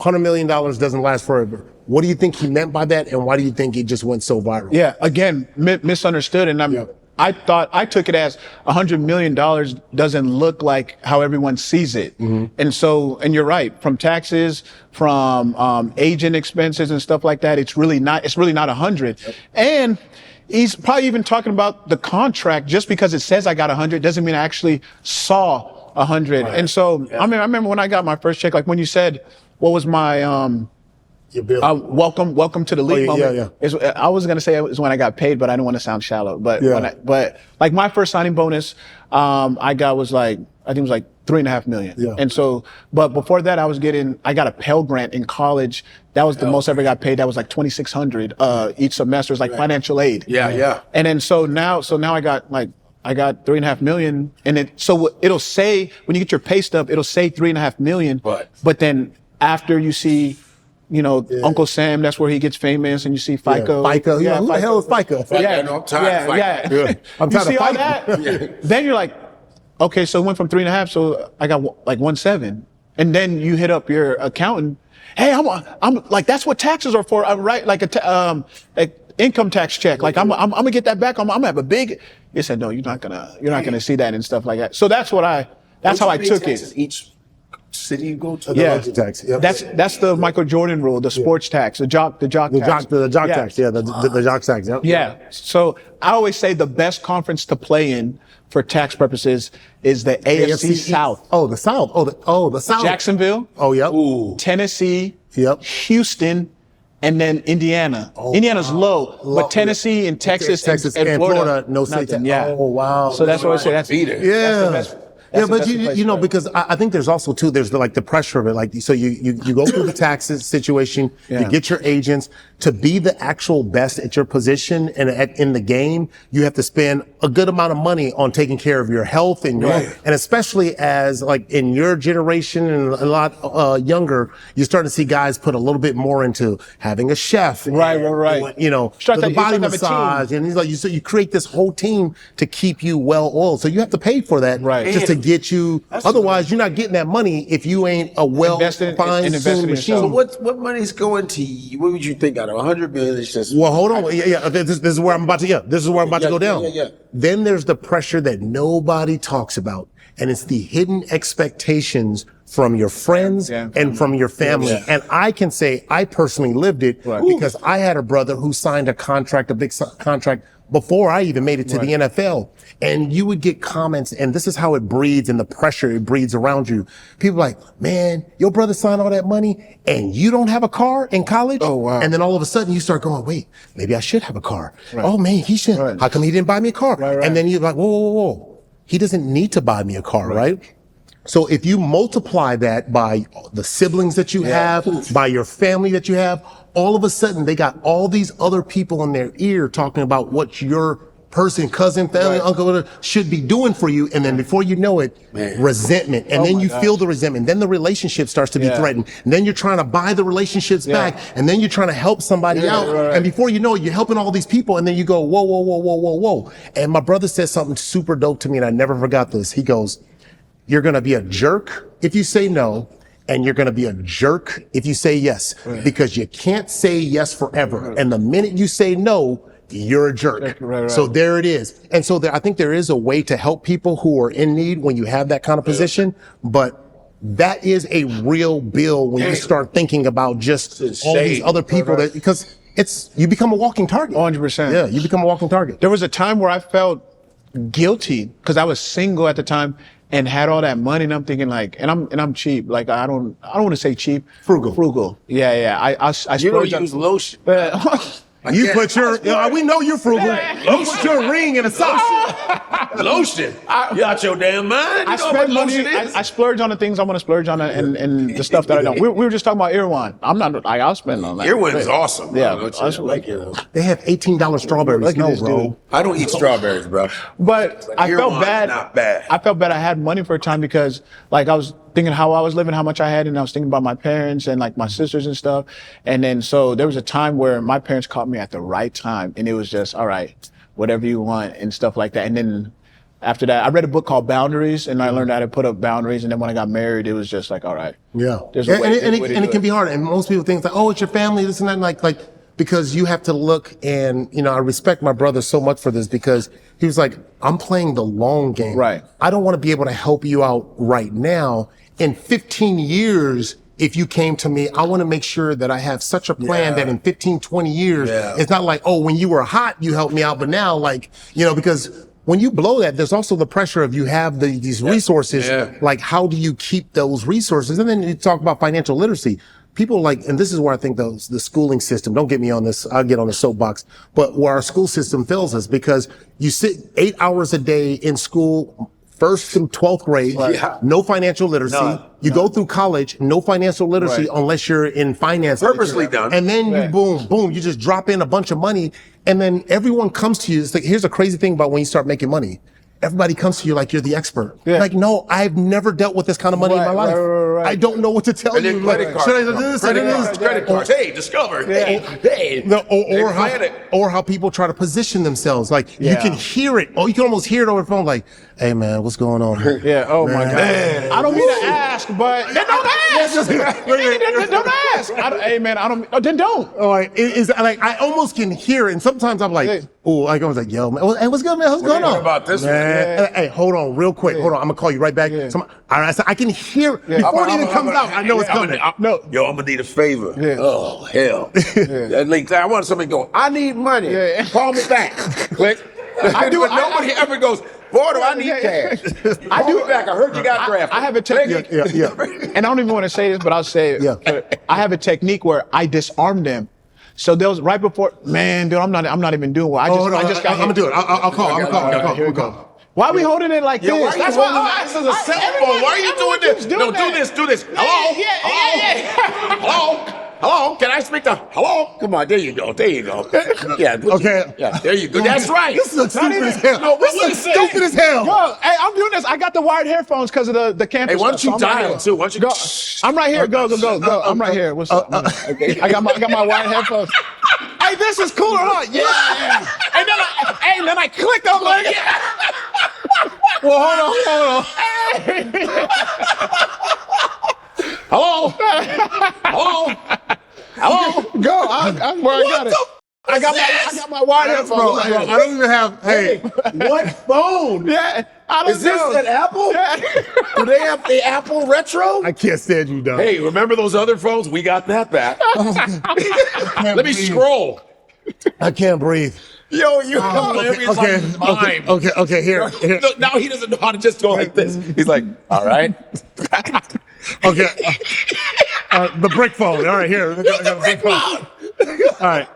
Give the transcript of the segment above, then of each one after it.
$100 million doesn't last forever. What do you think he meant by that, and why do you think it just went so viral? Yeah, again, misunderstood, and I took it as $100 million doesn't look like how everyone sees it. And you're right, from taxes, from agent expenses and stuff like that, it's really not 100. And he's probably even talking about the contract. Just because it says I got 100 doesn't mean I actually saw 100. Right. And so, I remember when I got my first check, like when you said, what was my, your bill. Welcome to the league moment. I was gonna say it was when I got paid, but I don't want to sound shallow. But but like my first signing bonus, I got was like, I think it was like $3.5 million. Yeah. And so, but before that, I got a Pell Grant in college. That was the most I ever got paid. That was like $2,600 each semester. It's like financial aid. Yeah. And then so now I got $3.5 million, and it'll say when you get your pay stub, it'll say $3.5 million. But then after you see, Uncle Sam, that's where he gets famous, and you see FICO. FICO. Who the hell is FICO? I'm tired of FICO. I'm you tired see of all FICO. that? Then you're like, okay, so it went from 3.5, so I got like 1.7. And then you hit up your accountant. Hey, I'm like, that's what taxes are for, right? Like income tax check. Like I'm gonna get that back. I'm gonna have a big. He said, no, you're not gonna see that and stuff like that. So that's how I took it. Each city you go to. The tax. Yep. That's the Michael Jordan rule, the sports tax, the jock tax. The jock tax. Yeah, the jock tax. Yep. Yeah. So I always say the best conference to play in for tax purposes is the AFC South. Oh, the South. The South. Jacksonville. Oh, yep. Ooh. Tennessee. Yep. Houston. And then Indiana. Indiana's low, but Tennessee and Texas and Florida, no nothing. Yeah. Oh, wow. So that's what I say. That's beat it. Yeah. That's the best. But because I think there's also too, there's the pressure of it. Like, so you go through the taxes situation, you get your agents. To be the actual best at your position and in the game, you have to spend a good amount of money on taking care of your health and and especially as like in your generation and a lot younger, you're starting to see guys put a little bit more into having a chef. Right. The body massage, and he's like, so you create this whole team to keep you well oiled. So you have to pay for that, just to get you. Otherwise, you're not getting that money if you ain't a well-fine machine. So what money's going to you? What would you think out of 100 million? It's just hold on. This is where I'm about to. This is where I'm about to go down. Then there's the pressure that nobody talks about, and it's the hidden expectations from your friends and from your family. And I can say I personally lived it because I had a brother who signed a big contract before I even made it to the NFL. And you would get comments, and this is how it breeds and the pressure it breeds around you. People like, man, your brother signed all that money and you don't have a car in college? Oh, wow. And then all of a sudden you start going, wait, maybe I should have a car. Oh man, he should. How come he didn't buy me a car? And then you're like, whoa. He doesn't need to buy me a car, right? So if you multiply that by the siblings that you have, by your family that you have, all of a sudden they got all these other people in their ear talking about what your person, cousin, family, uncle should be doing for you. And then before you know it, resentment. And then you feel the resentment. Then the relationship starts to be threatened. And then you're trying to buy the relationships back. And then you're trying to help somebody out. And before you know it, you're helping all these people. And then you go, whoa. And my brother said something super dope to me, and I never forgot this. He goes, you're going to be a jerk if you say no, and you're going to be a jerk if you say yes, because you can't say yes forever. And the minute you say no, you're a jerk. So there it is. And so I think there is a way to help people who are in need when you have that kind of position, but that is a real bill when you start thinking about just all these other people because you become a walking target. 100%. Yeah, you become a walking target. There was a time where I felt guilty because I was single at the time and had all that money, and I'm thinking like, and I'm cheap. Like I don't want to say cheap. Frugal. Yeah. I you don't use lotion. You put your, we know you're frugal. You put your ring in a sock. Lotion. You out your damn mind. I spend money. I splurge on the things I want to splurge on, and the stuff that I don't. We were just talking about Irwine. I'll spend on that. Irwine is awesome. Yeah, I like it. They have $18 strawberries. No, bro. I don't eat strawberries, bro. But I felt bad. Not bad. I felt bad. I had money for a time because, like, I was thinking how I was living, how much I had, and I was thinking about my parents and like my sisters and stuff. And then so there was a time where my parents caught me at the right time, and it was just all right, whatever you want and stuff like that. And then after that. I read a book called Boundaries, and I learned how to put up boundaries. And then when I got married, it was just like, all right. Yeah. There's a way, and it can be hard. And most people think like, oh, it's your family, this and that. Like, because you have to look, and, you know, I respect my brother so much for this, because he was like, I'm playing the long game. Right. I don't want to be able to help you out right now. In 15 years, if you came to me, I want to make sure that I have such a plan that in 15, 20 years, it's not like, oh, when you were hot, you helped me out. But now, like, you know, because when you blow that, there's also the pressure of you have these resources. Like, how do you keep those resources? And then you talk about financial literacy. People like, and this is where I think the schooling system, don't get me on this, I'll get on the soapbox, but where our school system fails us, because you sit 8 hours a day in school, 1st through 12th grade, no financial literacy. You go through college, no financial literacy unless you're in finance. Purposely done. And then you boom, you just drop in a bunch of money, and then everyone comes to you. It's like, here's a crazy thing about when you start making money. Everybody comes to you like you're the expert. Like, no, I've never dealt with this kind of money in my life. I don't know what to tell you. Like, should I do this? Credit cards. Hey, discover. Hey. Or how people try to position themselves. Like, you can hear it. Oh, you can almost hear it over the phone. Like, hey man, what's going on here? Oh my God. I don't mean to ask, but then don't ask. Don't ask. Hey man, I don't. Then don't. Oh, like, it's like I almost can hear it, and sometimes I'm like, oh, like I was like, yo, man, hey, what's good, man? What's going on? About this, man. Hey, hold on, real quick. Hold on, I'm gonna call you right back. I can hear it before it even comes out. I know it's coming. Yo, I'm gonna need a favor. Oh hell. I want somebody to go, I need money. Call me back. Click. I do. But nobody ever goes, boy, do I need cash. I do it back. I heard you got drafted. I have a technique. And I don't even want to say this, but I'll say it. I have a technique where I disarm them. So there was right before, man, dude, I'm not even doing well. I'm gonna do it. I'll call. Here we go. Why are we holding it like this? That's why this is a cell phone. Why are you doing this? No, do this. Hello? Hello? Can I speak to? Hello? Come on, there you go. Yeah. Okay. Yeah, there you go. That's right. This looks stupid as hell. No, this looks stupid as hell. Yo, hey, I'm doing this. I got the wired headphones because of the campus. Hey, why don't you dial too? Why don't you go? I'm right here. Go. I'm right here. What's up? Okay. I got my wired headphones. Hey, this is cooler, huh? Yeah. And then I clicked on like, well, hold on. Hello. Go. I'm where I got it. I got my wired headphones. I don't even have. Hey, what phone? Yeah. I don't Is this know. an Apple? Do they have the Apple Retro? I can't stand you, dog. Hey, remember those other phones? We got that back. Let me scroll. I can't breathe. Yo, you hilarious. Okay, here. No, now he doesn't know how to just go like this. He's like, all right. Okay. The brick phone. All right, here. The brick phone. All right.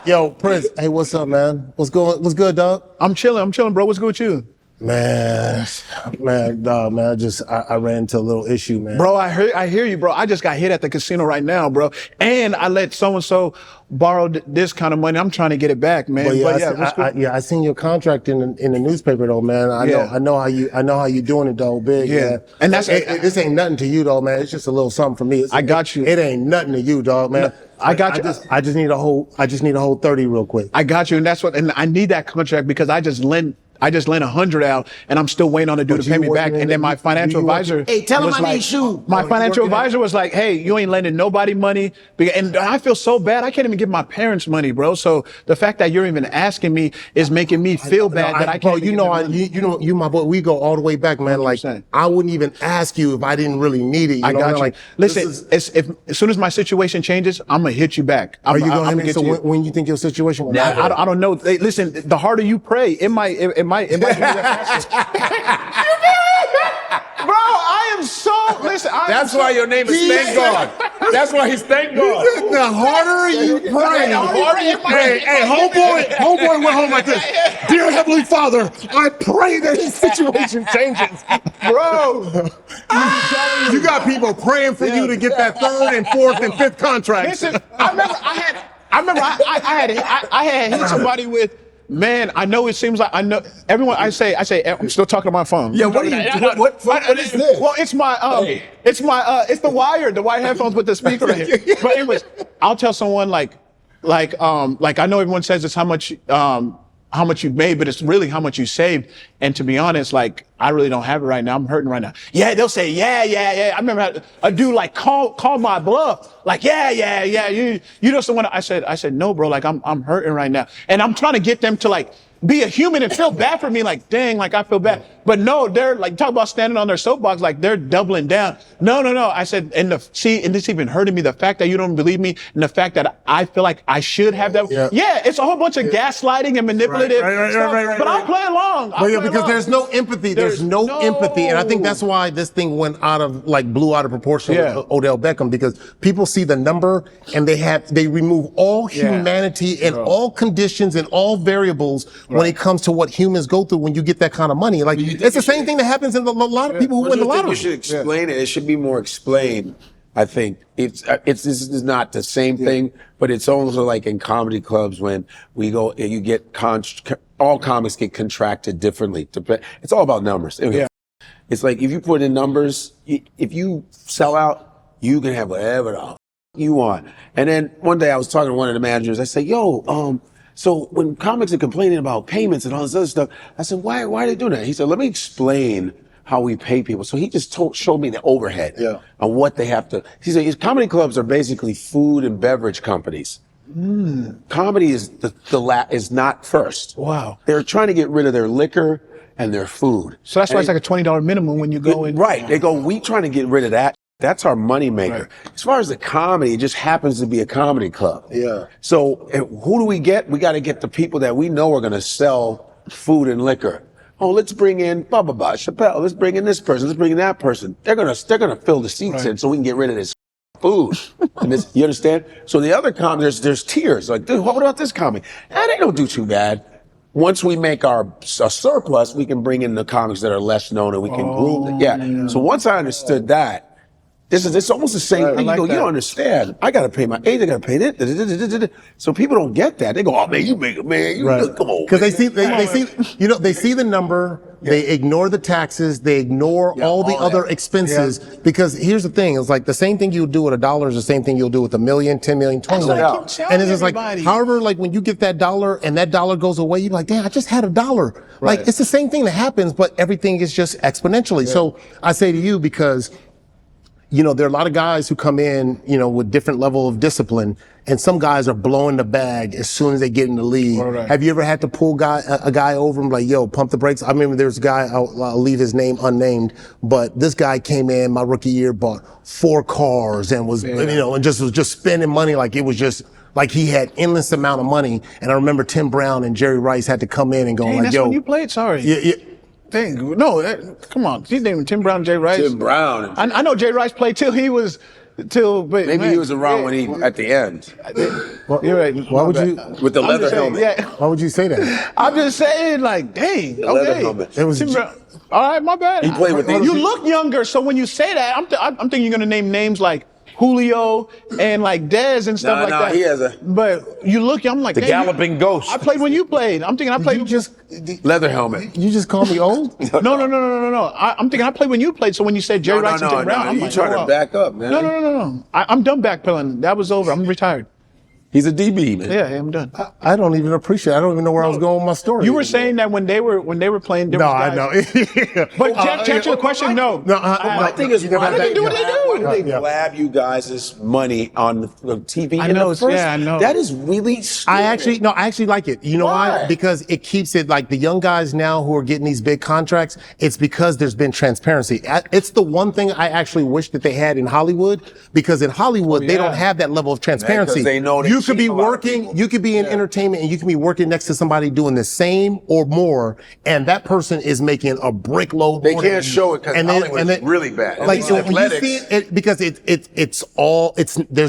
Yo, Prince. Hey, what's up, man? What's good, dog? I'm chilling, bro. What's good with you? Man, dog, man, I ran into a little issue, man. Bro, I hear you, bro. I just got hit at the casino right now, bro. And I let so-and-so borrow this kind of money. I'm trying to get it back, man. I seen your contract in the newspaper though, man. I know how you doing it though, big. Yeah. Man. And this ain't nothing to you though, man. It's just a little something for me. I got you. It ain't nothing to you, dog, man. No, I got you. I just need a whole 30 real quick. I got you. And I need that contract because I just lent 100 out, and I'm still waiting on the dude to pay me back. And then my financial advisor, hey, tell him I need shoes. My financial advisor was like, "Hey, you ain't lending nobody money," and I feel so bad. I can't even give my parents money, bro. So the fact that you're even asking me is making me feel bad that I can't. Bro, you my boy. We go all the way back, man. 100%. Like I wouldn't even ask you if I didn't really need it. I got you. Like, listen, as soon as my situation changes, I'm gonna hit you back. Are you gonna hit me? So when you think your situation will happen? I don't know. Hey, listen, the harder you pray, it might. Bro, I am so listen. That's why your name is Thank God. That's why he's Thank God. The harder you pray, hey, homeboy went home like this. Dear Heavenly Father, I pray that his situation changes, bro. You got people praying for you to get that 3rd and 4th and 5th contract. Listen, I remember I had hit somebody with. Man, I know it seems like I know everyone. I say, I'm still talking on my phone. Yeah, what is this? Well, it's the wired headphones with the speaker in here. But anyways, I'll tell someone like I know everyone says it's how much how much you made, but it's really how much you saved. And to be honest, like, I really don't have it right now. I'm hurting right now. Yeah, they'll say, yeah. I remember a dude like call my bluff. Like, yeah. You know someone, I said, no, bro, like I'm hurting right now. And I'm trying to get them to like be a human and feel bad for me. Like, dang, like I feel bad. But no, they're like, talk about standing on their soapbox, like they're doubling down. No. I said, and this even hurting me, the fact that you don't believe me and the fact that I feel like I should have that. Yeah, it's a whole bunch of gaslighting and manipulative stuff. But I'll play along. Because there's no empathy. There's no empathy. And I think that's why this thing blew out of proportion with Odell Beckham, because people see the number and they remove all humanity and all conditions and all variables when it comes to what humans go through when you get that kind of money. Like, it's the same thing that happens in a lot of people who win the lottery. You should explain it. It should be more explained. I think this is not the same thing, but it's also like in comedy clubs when we go, you get all comics get contracted differently. It's all about numbers. It's like if you put in numbers, if you sell out, you can have whatever the you want. And then one day I was talking to one of the managers. I said, so when comics are complaining about payments and all this other stuff, I said, why are they doing that? He said, let me explain how we pay people. So he just showed me the overhead on what they have to. He said, comedy clubs are basically food and beverage companies. Comedy is is not first. Wow. They're trying to get rid of their liquor and their food. So that's why it's like a $20 minimum when you go in. Right. They go, we trying to get rid of that. That's our money maker. Right. As far as the comedy, it just happens to be a comedy club. Yeah. So who do we get? We got to get the people that we know are going to sell food and liquor. Oh, let's bring in blah, blah, blah, Chappelle. Let's bring in this person. Let's bring in that person. They're going to fill the seats in so we can get rid of this food. And this, you understand? So the other comics, there's tiers. Like, dude, what about this comic? They don't do too bad. Once we make a surplus, we can bring in the comics that are less known and we can groom them. Yeah. So once I understood that, it's almost the same thing. You don't understand. I got to pay my agent, I got to pay this. So people don't get that. They go, oh man, you make it, man. Come on. Because they see the number. They ignore the taxes. They ignore all the other expenses. Because here's the thing. It's like the same thing you do with $1 is the same thing you'll do with $1 million, 10 million, 20 million. And it's just like, however, like when you get that $1 and that $1 goes away, you're like, damn, I just had $1. Like it's the same thing that happens, but everything is just exponentially. So I say to you, because there are a lot of guys who come in, with different level of discipline, and some guys are blowing the bag as soon as they get in the league. Right. Have you ever had to pull a guy over and like, yo, pump the brakes? I remember there's a guy, I'll leave his name unnamed, but this guy came in my rookie year, bought 4 cars and was, and was just spending money like it was just, like he had endless amount of money. And I remember Tim Brown and Jerry Rice had to come in and go that's when you played? Sorry. Yeah. Dang, no, come on. His name Tim Brown, Jay Rice. Tim Brown. I know Jay Rice played but maybe he was around when he at the end. Well, you're right. Why would you with the leather helmet? Why would you say that? I'm just saying, like, dang. The leather helmet. It was Tim Brown. All right, my bad. He played with you look younger, so when you say that, I'm thinking you're gonna name names like Julio and like Dez and stuff like that. He has but you look, I'm like the galloping ghost. I played when you played. I'm thinking I played. Leather helmet. You just call me old? No. I'm thinking I played when you played. So when you said Jerry Rice and Tim Brown, I'm like, trying to back up, man. No. I'm done backpedaling. That was over. I'm retired. He's a DB, man. Yeah, I'm done. I don't even appreciate. I don't even know where I was going with my story. You were saying that when they were playing. There was guys. I know. But to answer the question, no. My thing is, why do they do what they do? Why do they grab you guys' money on the TV? I know. I know. That is really stupid. I actually like it. You know why? Because it keeps it like the young guys now who are getting these big contracts. It's because there's been transparency. It's the one thing I actually wish that they had in Hollywood, because in Hollywood they don't have that level of transparency. They know you could be working, you could be in entertainment, and you can be working next to somebody doing the same or more, and that person is making a brick load. They can't show it because Hollywood is really bad. Like so when you see it, because there's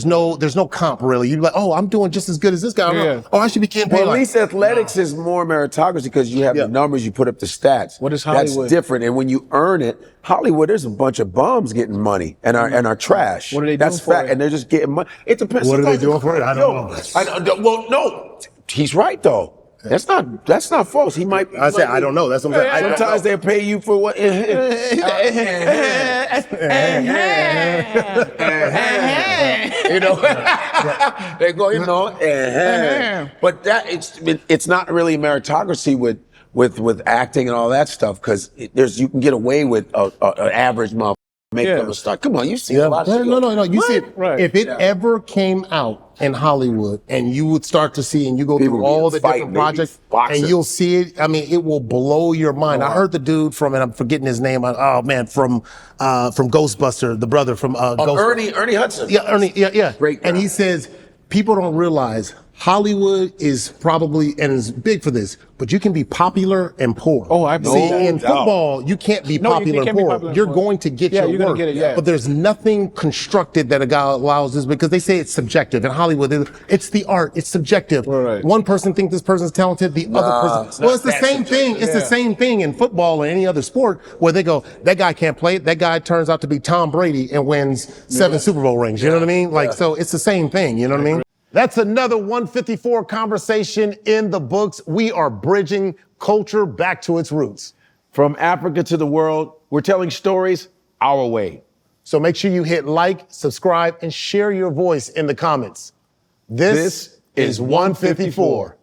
no comp really. You're like, oh, I'm doing just as good as this guy. Oh, I should be getting paid. Well, at least athletics is more meritocracy because you have the numbers, you put up the stats. What is Hollywood? That's different, and when you earn it, Hollywood, there's a bunch of bums getting money and are trash. What are they doing for it? And they're just getting money. It depends. What are they doing for it? I don't know. Well, no, he's right though. That's not false. He might. I said I don't know. That's what I'm saying. Sometimes they pay you for what. You know. They go, you know, but that it's not really meritocracy with acting and all that stuff, because you can get away with an average motherfucker. Make them a star. Come on, you see a lot of No. You see it. Right. If it ever came out in Hollywood and you would start to see, and you go through all the different projects and you'll see it, I mean, it will blow your mind. I heard the dude from, and I'm forgetting his name. From Ghostbuster, the brother from Ernie Hudson. Yeah, Ernie. Yeah. Great guy. And he says, people don't realize Hollywood is probably, and is big for this, but you can be popular and poor. Oh, I believe See, in football, you can't be popular and poor. You're going to get your you're work. Gonna get it, But there's nothing constructed that a guy allows this, because they say it's subjective. In Hollywood, it's the art. It's subjective. Right. One person thinks this person's talented, the other person. Well, it's the same thing. It's the same thing in football or any other sport, where they go, that guy can't play it. That guy turns out to be Tom Brady and wins 7 Super Bowl rings. You know what I mean? Like, so it's the same thing. You know what I mean? That's another 154 conversation in the books. We are bridging culture back to its roots. From Africa to the world, we're telling stories our way. So make sure you hit like, subscribe, and share your voice in the comments. This is 154.